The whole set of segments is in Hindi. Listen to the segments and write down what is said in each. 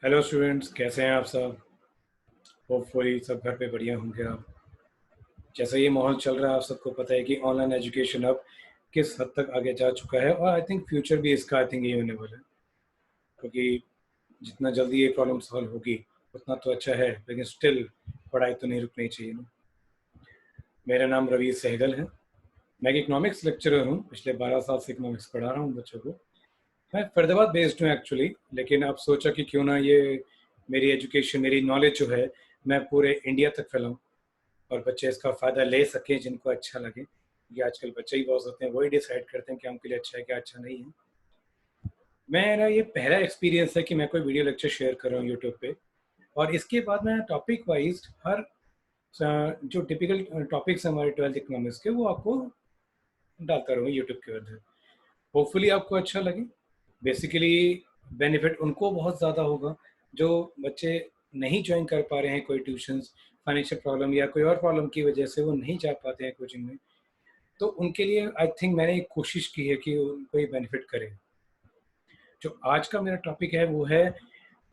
हेलो स्टूडेंट्स, कैसे हैं आप सब। होपफुली सब घर पे बढ़िया होंगे आप। जैसा ये माहौल चल रहा है, आप सबको पता है कि ऑनलाइन एजुकेशन अब किस हद तक आगे जा चुका है, और आई थिंक फ्यूचर भी इसका आई थिंक ये होने वाला है। क्योंकि जितना जल्दी ये प्रॉब्लम सॉल्व होगी उतना तो अच्छा है, लेकिन स्टिल पढ़ाई तो नहीं रुकनी चाहिए ना। मेरा नाम रवि सहगल है। मैं एक इकोनॉमिक्स लेक्चरर हूँ। पिछले 12 साल से इकोनॉमिक्स पढ़ा रहा हूँ बच्चों को। मैं फरीदाबाद बेस्ड हूँ एक्चुअली, लेकिन अब सोचा कि क्यों ना ये मेरी एजुकेशन, मेरी नॉलेज जो है, मैं पूरे इंडिया तक फैलाऊँ और बच्चे इसका फ़ायदा ले सकें जिनको अच्छा लगे। ये आजकल बच्चे ही बहुत होते हैं, वही डिसाइड करते हैं क्या उनके लिए अच्छा है क्या अच्छा नहीं है। मेरा ये पहला एक्सपीरियंस है कि मैं कोई वीडियो लेक्चर शेयर कर रहा हूँ यूट्यूब पे, और इसके बाद मैं टॉपिक वाइज हर जो टिपिकल टॉपिक्स हैं हमारे 12th इकोनॉमिक्स के, वो आपको डालता रहूँगा यूट्यूब के अंदर। होपफुली आपको अच्छा लगे। बेसिकली बेनिफिट उनको बहुत ज़्यादा होगा जो बच्चे नहीं ज्वाइन कर पा रहे हैं कोई ट्यूशन्स, फाइनेंशियल प्रॉब्लम या कोई और प्रॉब्लम की वजह से वो नहीं जा पाते हैं कोचिंग में। तो उनके लिए आई थिंक मैंने एक कोशिश की है कि उनको ये बेनिफिट करे। जो आज का मेरा टॉपिक है वो है,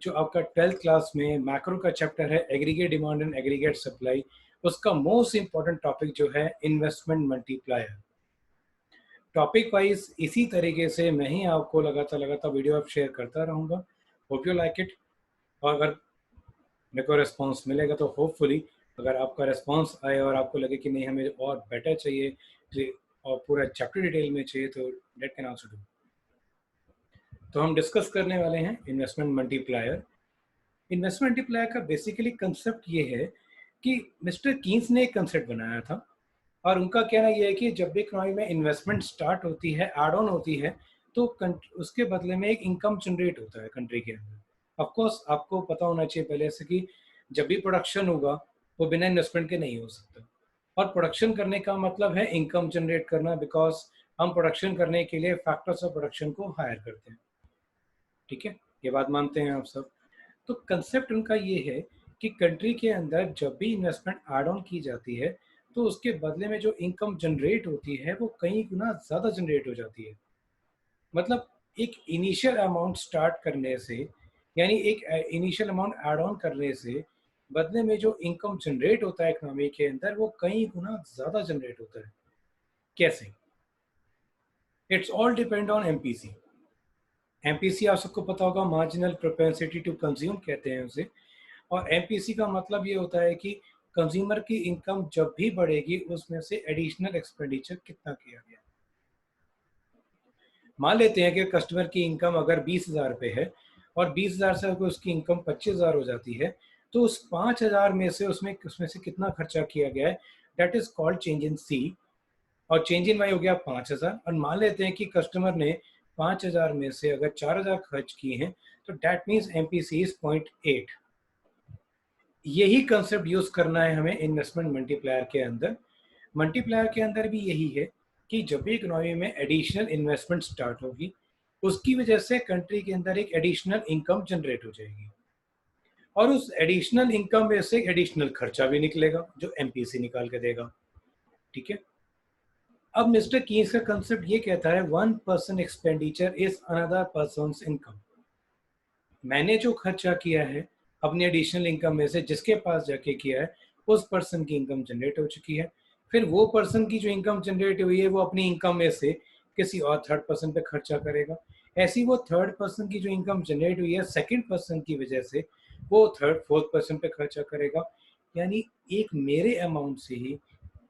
जो आपका 12th क्लास में मैक्रो का चैप्टर है, aggregate demand and aggregate supply. उसका मोस्ट इंपॉर्टेंट टॉपिक जो है इन्वेस्टमेंट मल्टीप्लायर। टॉपिक वाइज इसी तरीके से मैं ही आपको लगातार लगातार वीडियो आप शेयर करता रहूँगा। Hope you like it. और अगर मेरे को रिस्पॉन्स मिलेगा तो होपफुली, अगर आपका रिस्पॉन्स आए और आपको लगे कि नहीं हमें और बेटर चाहिए और पूरा चैप्टर डिटेल में चाहिए, तो डेट कैन आल्सो डू। तो हम डिस्कस करने वाले हैं इन्वेस्टमेंट मल्टीप्लायर। इन्वेस्टमेंट मल्टीप्लायर का बेसिकली कंसेप्ट ये है कि मिस्टर कीन्स ने एक कंसेप्ट बनाया था, और उनका कहना यह है कि जब भी इकोनॉमी में इन्वेस्टमेंट स्टार्ट होती है, एड ऑन होती है, तो उसके बदले में एक इनकम जनरेट होता है कंट्री के अंदर। ऑफ कोर्स आपको पता होना चाहिए पहले से कि जब भी प्रोडक्शन होगा वो बिना इन्वेस्टमेंट के नहीं हो सकता। और प्रोडक्शन करने का मतलब है इनकम जनरेट करना, बिकॉज हम प्रोडक्शन करने के लिए फैक्टर्स ऑफ प्रोडक्शन को हायर करते हैं। ठीक है, ये बात मानते हैं आप सब। तो कंसेप्ट उनका ये है कि कंट्री के अंदर जब भी इन्वेस्टमेंट ऐड ऑन की जाती है, तो उसके बदले में जो इनकम जनरेट होती है वो कई गुना ज़्यादा जनरेट हो जाती है। मतलब एक इनिशियल अमाउंट स्टार्ट करने से, यानी एक इनिशियल अमाउंट ऐड ऑन करने से बदले में जो इनकम जनरेट होता है इकोनॉमी के अंदर, वो कई गुना ज़्यादा जनरेट होता है। कैसे? It's all depend on MPC. MPC आप सबको पता होगा, मार्जिनल प्रोपेंसिटी टू कंज्यूम कहते हैं उसे। और एमपीसी का मतलब ये होता है कि कंज्यूमर की इनकम जब भी बढ़ेगी उसमें से एडिशनल एक्सपेंडिचर कितना किया गया। मान लेते हैं कि कस्टमर की इनकम अगर 20,000 रुपये है, और 20,000 से अगर उसकी इनकम 25,000 हो जाती है, तो उस 5,000 में से उसमें से कितना खर्चा किया गया है, that is called change in C. और चेंज इन वाई हो गया 5,000। और मान लेते हैं कि कस्टमर ने 5,000 में से अगर 4,000 खर्च किए हैं, तो दैट मीन्स एमपीसी इज 0.8। यही कंसेप्ट यूज करना है हमें इन्वेस्टमेंट मल्टीप्लायर के अंदर। मल्टीप्लायर के अंदर भी यही है कि जब भी इकोनॉमी में एडिशनल इन्वेस्टमेंट स्टार्ट होगी, उसकी वजह से कंट्री के अंदर एक एडिशनल इनकम जनरेट हो जाएगी, और उस एडिशनल इनकम में से एडिशनल खर्चा भी निकलेगा जो एमपीसी निकाल के देगा। ठीक है। अब मिस्टर कीन्स का कंसेप्ट ये कहता है, one person expenditure is another person income. मैंने जो खर्चा किया है अपनी एडिशनल इनकम में से, जिसके पास जाके किया है, उस पर्सन की इनकम जनरेट हो चुकी है। फिर वो पर्सन की जो इनकम जनरेट हुई है वो अपनी इनकम में से किसी और थर्ड पर्सन पे खर्चा करेगा। ऐसी वो थर्ड पर्सन की जो इनकम जनरेट हुई है सेकंड पर्सन की वजह से, वो थर्ड फोर्थ पर्सन पे खर्चा करेगा। यानी एक मेरे अमाउंट से ही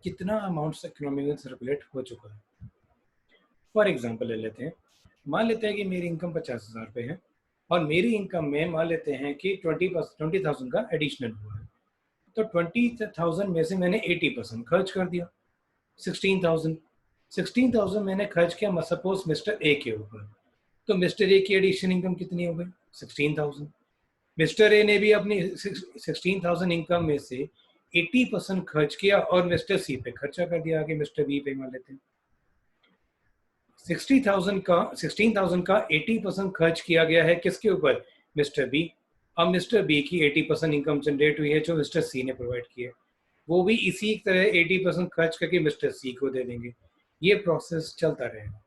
कितना अमाउंट इकोनॉमी में सर्कुलेट हो चुका है। फॉर एग्जाम्पल ले लेते हैं। मान लेते हैं कि मेरी इनकम 50,000 रुपये है, और मेरी इनकम में मान लेते हैं कि 20,000 का एडिशनल हुआ है। तो 20,000 में से मैंने 80% खर्च कर दिया, 16,000। 16,000 मैंने खर्च किया सपोज मिस्टर ए के ऊपर। तो मिस्टर ए की एडिशनल इनकम कितनी हो गई? 16,000। मिस्टर ए ने भी अपनी 16,000 इनकम में से 80% खर्च किया और मिस्टर सी पे खर्चा कर दिया। आगे मिस्टर बी पे मान लेते हैं। 16,000 का 80% खर्च किया गया है किसके ऊपर? Mister B. अब मिस्टर बी की 80% इनकम जनरेट हुई है जो मिस्टर सी ने प्रोवाइड की है। वो भी इसी तरह 80% खर्च करके मिस्टर सी को दे देंगे। ये प्रोसेस चलता रहेगा।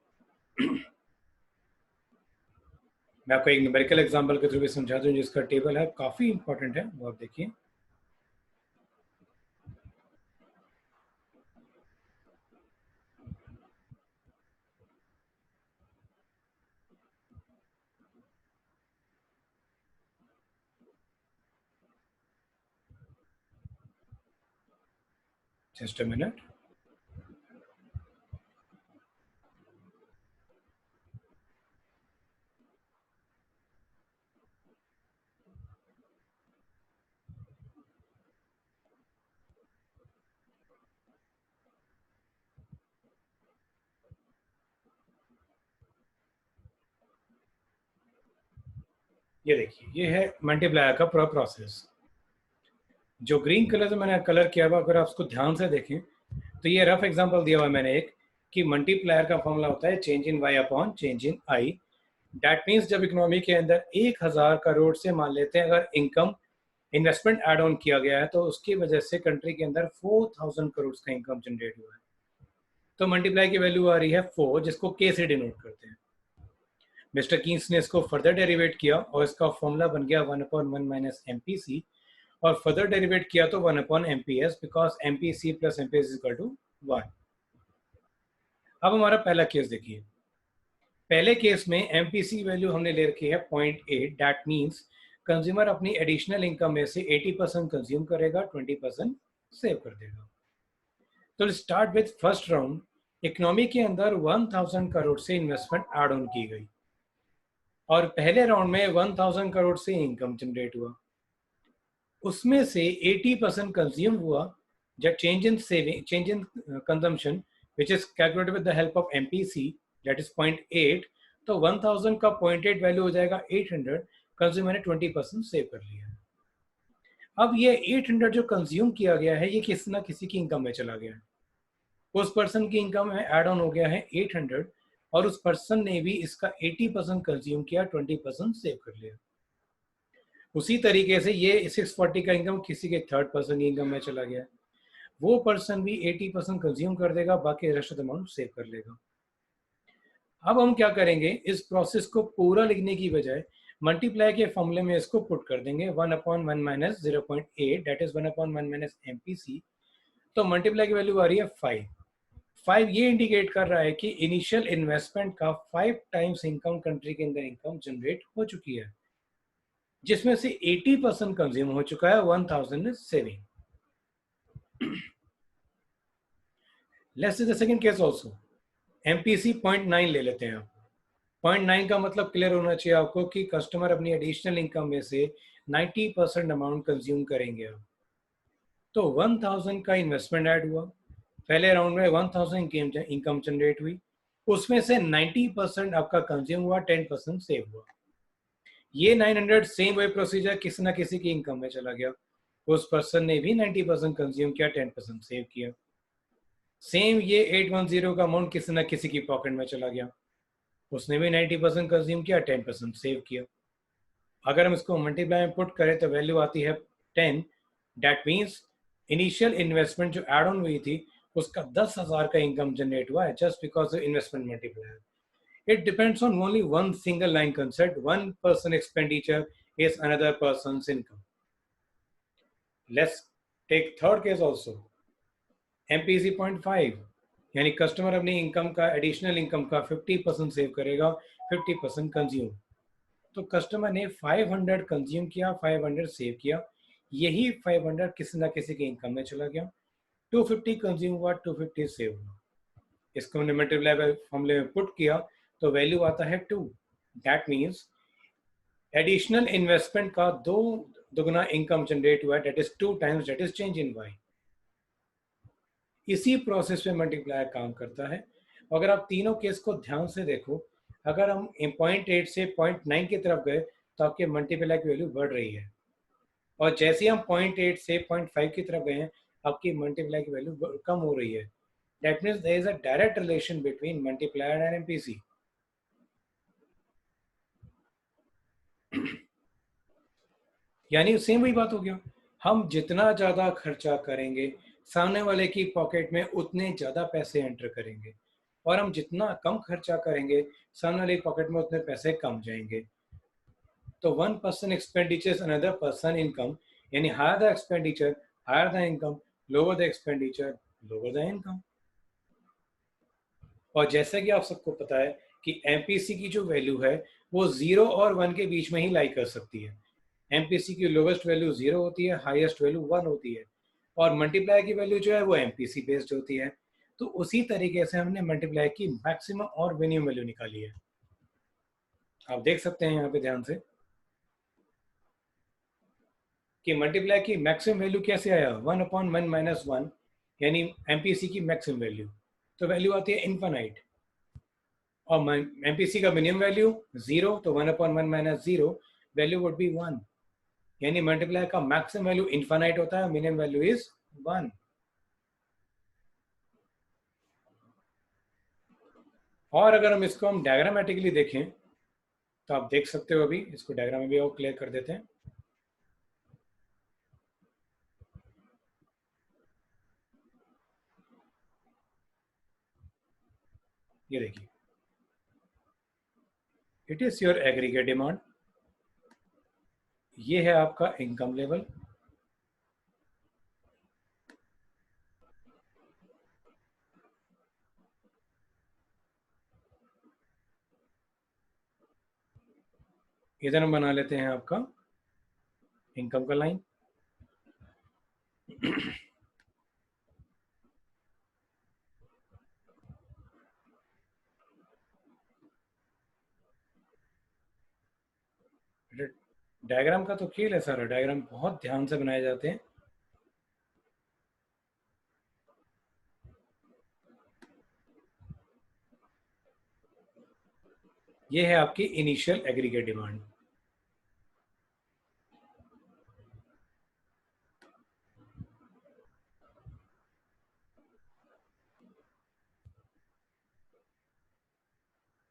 मैं आपको एक न्यूमेरिकल एग्जांपल के थ्रू भी समझा दूं, जिसका टेबल है, काफी इंपॉर्टेंट है, वो आप देखिए। Just a minute. ये देखिए, ये है मल्टीप्लायर का पूरा प्रोसेस। जो ग्रीन कलर से मैंने कलर किया हुआ, अगर आप उसको ध्यान से देखें तो ये रफ एग्जांपल दिया हुआ है मैंने एक, कि मल्टीप्लायर का फॉर्मूला होता है change in Y upon change in I. That means जब इकोनॉमी के अंदर 1,000 करोड़ से मान लेते हैं अगर इनकम इन्वेस्टमेंट एड ऑन किया गया है, तो उसकी वजह से कंट्री के अंदर 4,000 करोड़ का इनकम जनरेट हुआ है। तो मल्टीप्लाई की वैल्यू आ रही है 4, जिसको के से डिनोट करते हैं। मिस्टर कीन्स ने इसको फर्दर डेरिवेट किया और इसका फॉर्मूला बन गया 1/1 माइनस एमपीसी, और फर्दर डेरिवेट किया तो 1/एमपीएस, because MPC plus MPS is equal to 1। अब हमारा पहला केस देखिए। पहले केस में एमपीसी वैल्यू हमने ले रखी है 0.8। दैट मीन्स कंज्यूमर अपनी एडिशनल इनकम में से 80% कंज्यूम करेगा, 20% सेव कर देगा। तो start with first round. Economy के अंदर 1,000 करोड़ से इन्वेस्टमेंट एड ऑन की गई और पहले राउंड में 1,000 करोड़ से इनकम जनरेट हुआ। उसमें से 80% कंज्यूम हुआ। जब change in saving, change in consumption which is calculated with the help of MPC, that is 0.8, तो 1,000 का 0.8 वैल्यू हो जाएगा 800। कंज्यूमर ने 20% सेव कर लिया। अब ये 800 जो कंज्यूम किया गया है, ये किसी ना किसी की इनकम में चला गया है। उस पर्सन की इनकम में एड ऑन हो गया है 800, और उस पर्सन ने भी इसका 80% कंज्यूम किया, 20% सेव कर लिया। उसी तरीके से ये 640 का इनकम किसी के थर्ड पर्सन की इनकम में चला गया। वो पर्सन भी 80% कंज्यूम कर देगा, बाकी rest of the amount save कर लेगा। अब हम क्या करेंगे, इस प्रोसेस को पूरा लिखने की बजाय मल्टीप्लाई के फॉर्मूले में इसको पुट कर देंगे 1/1 minus 0.8, that is 1/1 minus MPC. तो मल्टीप्लाई की वैल्यू आ रही है 5। 5 ये इंडिकेट कर रहा है कि इनिशियल इन्वेस्टमेंट का 5 टाइम्स इनकम कंट्री के अंदर इनकम जनरेट हो चुकी है, जिसमें से 80% कंज्यूम हो चुका है, 1,000 saving. Let's see the second case also. MPC 0.9 ले लेते हैं आप। 0.9 का मतलब क्लियर होना चाहिए आपको कि कस्टमर अपनी एडिशनल इनकम में से 90% अमाउंट कंज्यूम करेंगे आप। तो 1,000 का इन्वेस्टमेंट ऐड हुआ, पहले राउंड में 1,000 इनकम जनरेट हुई, उसमें से 90% आपका कंज्यूम हुआ, 10% सेव हुआ। ये 900 सेम वही प्रोसीजर किसी ना किसी की इनकम में चला गया। उस पर्सन ने भी 90% कंज्यूम किया, 10% सेव किया। सेम ये 810 का अमाउंट किसी ना किसी की पॉकेट में चला गया, उसने भी 90% कंज्यूम किया, 10% सेव किया। अगर हम इसको मल्टीप्लाई में पुट करें तो वैल्यू आती है 10। दैट मीन्स इनिशियल इन्वेस्टमेंट जो एड ऑन हुई थी, उसका 10,000 का इनकम जनरेट हुआ है, just because of investment multiplier. It depends on only one single line concept. One person expenditure is another person's income. Let's take third case also. MPC 0.5, यानी कस्टमर अपनी इनकम का, एडिशनल इनकम का 50% सेव करेगा, 50% कंज्यूम। तो कस्टमर ने 500 कंज्यूम किया, 500 सेव किया, यही 500 किसी ना किसी की इनकम में चला गया। 250 कंज्यूम हुआ, 250 सेव हुआ। इसको हमने मल्टीप्लाई फॉर्मूले में पुट किया तो वैल्यू आता है 2। दैट मीन्स एडिशनल इन्वेस्टमेंट का दुगना इनकम जनरेट हुआ, that is 2 times, that is change in Y. इसी प्रोसेस में मल्टीप्लायर काम करता है। अगर आप तीनों केस को ध्यान से देखो, अगर हम 0.8 से 0.9 की तरफ गए तो आपके मल्टीप्लायर की वैल्यू बढ़ रही है, और जैसे हम 0.8 से 0.5 की तरफ गए हैं, आपकी मल्टीप्लायर की वैल्यू कम हो रही है। That means there is a direct relation between multiplier and MPC. यानी सेम वही बात हो गया, हम जितना ज्यादा खर्चा करेंगे, सामने वाले की पॉकेट में उतने ज्यादा पैसे एंटर करेंगे, और हम जितना कम खर्चा करेंगे, सामने वाले की पॉकेट में उतने पैसे कम जाएंगे। तो one person expenditure another person income, यानी higher the expenditure higher the income, lower the expenditure lower the income. और जैसा कि आप सबको पता है कि एमपीसी की जो वैल्यू है वो 0 और 1 के बीच में ही लाई कर सकती है। एमपीसी की लोवेस्ट वैल्यू 0 होती है, हाईएस्ट वैल्यू 1 होती है, और मल्टीप्लाई की वैल्यू जो है वो एमपीसी बेस्ड होती है। तो उसी तरीके से हमने मल्टीप्लाई की मैक्सिमम और मिनिमम वैल्यू निकाली है। आप देख सकते हैं यहाँ पे ध्यान से कि मल्टीप्लाई की मैक्सिमम वैल्यू कैसे आया, 1/1 - 1, यानी एमपीसी की मैक्सिमम वैल्यू, तो वैल्यू आती है इनफाइनाइट। और एमपीसी का मिनिमम वैल्यू 0, तो 1/1 - 0 वैल्यू वुड बी 1, यानी मल्टीप्लाई का मैक्सिमम वैल्यू इनफाइनाइट होता है, मिनिमम वैल्यू इज 1। और अगर हम डायग्रामेटिकली देखें तो आप देख सकते हो, अभी इसको डायग्राम में भी और क्लियर कर देते हैं। ये देखिए, it is your aggregate demand, ये है आपका इनकम लेवल, इधर हम बना लेते हैं आपका इनकम का लाइन। डायग्राम का तो खेल है सारा, डायग्राम बहुत ध्यान से बनाए जाते हैं। ये है आपकी इनिशियल एग्रीगेट डिमांड।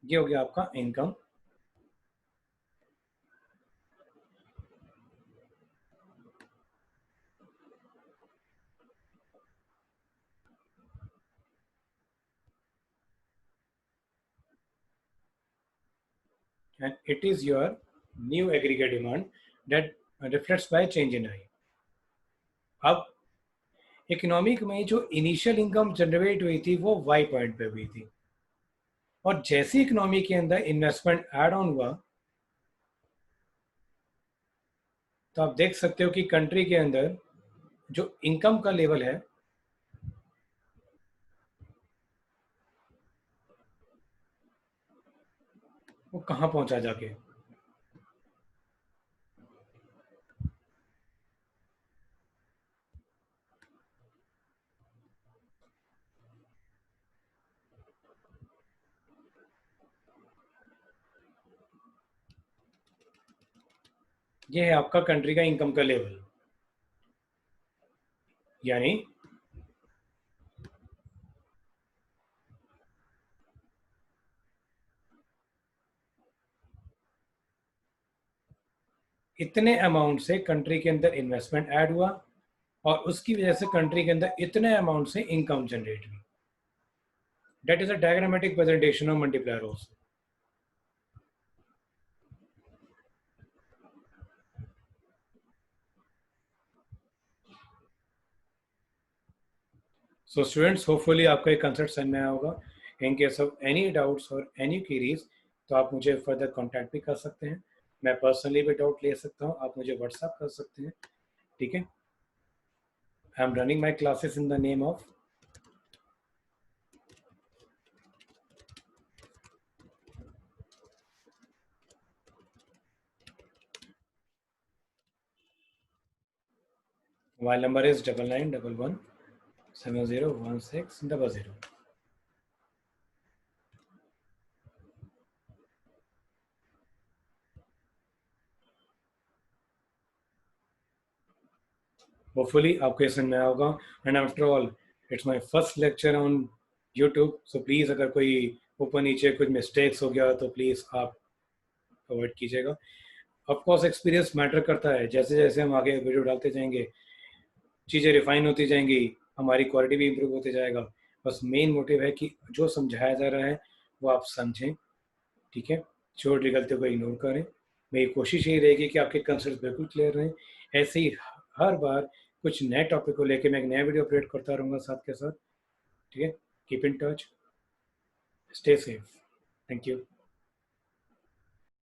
ये हो गया आपका income. And it is your new aggregate demand that reflects by change in I. अब इकोनॉमिक में जो इनिशियल इनकम जनरेट हुई थी वो वाई पॉइंट पे हुई थी, और जैसे इकोनॉमी के अंदर इन्वेस्टमेंट ऐड ऑन हुआ तो आप देख सकते हो कि कंट्री के अंदर जो इनकम का लेवल है वो कहाँ पहुंचा जाके। ये है आपका कंट्री का इनकम का लेवल, यानी इतने अमाउंट से कंट्री के अंदर इन्वेस्टमेंट ऐड हुआ और उसकी वजह से कंट्री के अंदर इतने अमाउंट से इनकम जनरेट हुई। That is a diagrammatic presentation of multiplier also. So students, hopefully आपका एक कंसेप्ट समझ में आया होगा। In case of any doubts और एनी क्वेरीज तो आप मुझे फर्दर कांटेक्ट भी कर सकते हैं। मैं पर्सनली भी डाउट ले सकता हूँ, आप मुझे व्हाट्सएप कर सकते हैं। ठीक है, I am running my classes in the name of mobile number is 9911701600। Hopefully आपको ये समझ में आया होगा। And after all it's my first lecture on YouTube, so please अगर कोई ऊपर नीचे कुछ मिस्टेक्स हो गया तो प्लीज़ आप अवॉइड कीजिएगा। ऑफ कोर्स एक्सपीरियंस मैटर करता है, जैसे जैसे हम आगे वीडियो डालते जाएंगे चीज़ें रिफाइन होती जाएंगी, हमारी क्वालिटी भी इम्प्रूव होते जाएगा। बस मेन मोटिव है कि जो समझाया जा रहा है वो आप समझें। ठीक है, छोटी गलतियों को इग्नोर करें। मेरी कोशिश यही रहेगी कि आपके कंसेप्ट बिल्कुल क्लियर रहें। ऐसे ही हर बार कुछ नए टॉपिक को लेके मैं एक नया वीडियो अपलोड करता रहूँगा साथ के साथ। ठीक है, keep in touch, stay safe, thank you.